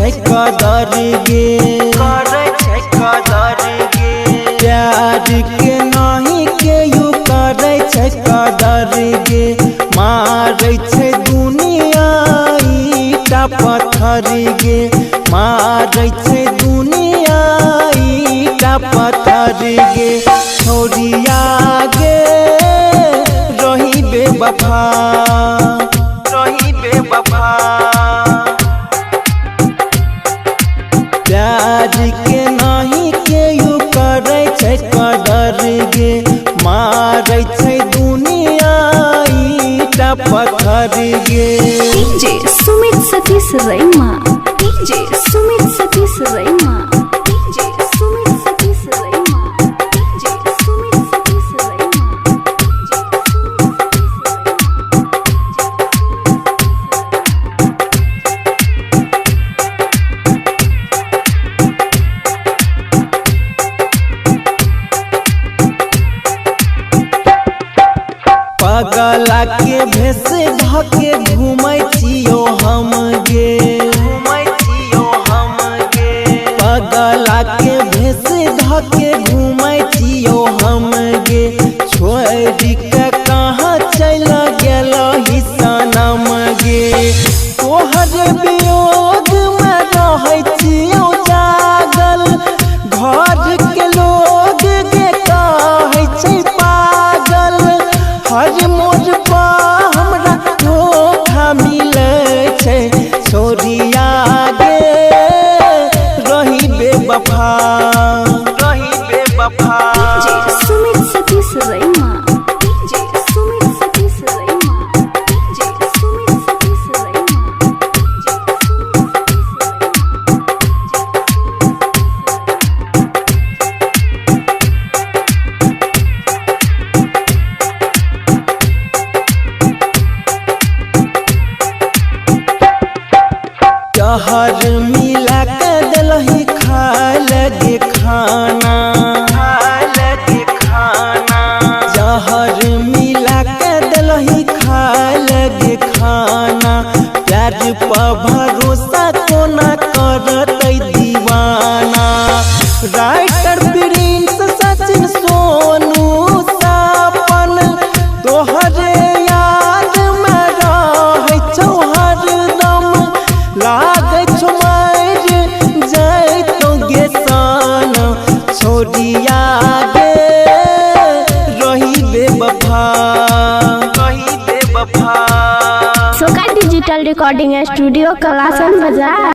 छै कदर गे, करे छै कदर गे। प्यार के नहीं के यू करे छै कदर गे, मारै छै दुनिया ईटा पत्थर गे, मारै छै दुनिया ईटा पत्थर गे। छोड़िया गे रही बेवफा, रही बेवफा। प्यार के नहीं के यू करे छै कदर गे, मारै छै दुनिया ईटा पत्थर गे। DJ Sumit Satish रैमा, DJ Sumit Satish रैमा, DJ Sumit Satish रैमा, DJ Sumit Satish रैमा। पगला के भेष ढके घूमै छियो हम गे, घूमै छियो हम गे। पगला के भेष ढके घूमै छियो हम गे, छोड़ के कहाँ चल गेलही सनम गे। तोहर वियोग में रहै छियो जागल, घर के लोग गे कहै छै पागल। हर मोड़ पर हमरा धोखा मिले छै, छोड़िया गे रही बेवफा, रही बेवफा। DJ Sumit Satish रैमा, DJ Sumit Satish रैमा, DJ Sumit Satish रैमा, DJ Sumit जहर मिला के दिलही खाए लगे खाना, खाए लगे खाना। जहर मिला के दिलही खाए लगे खाना, प्यार पर भरोसा कोना करतै दीवाना। राइटर प्रिंस सचिन सोनू सपन तोहरे याद में रहै छौ हरदम, लागै छौ मर जैतौ गे सन। छोड़िया गे रही बेवफा, रही बेवफा। सोका डिजिटल रिकॉर्डिंग स्टूडियो कलासन बाजार।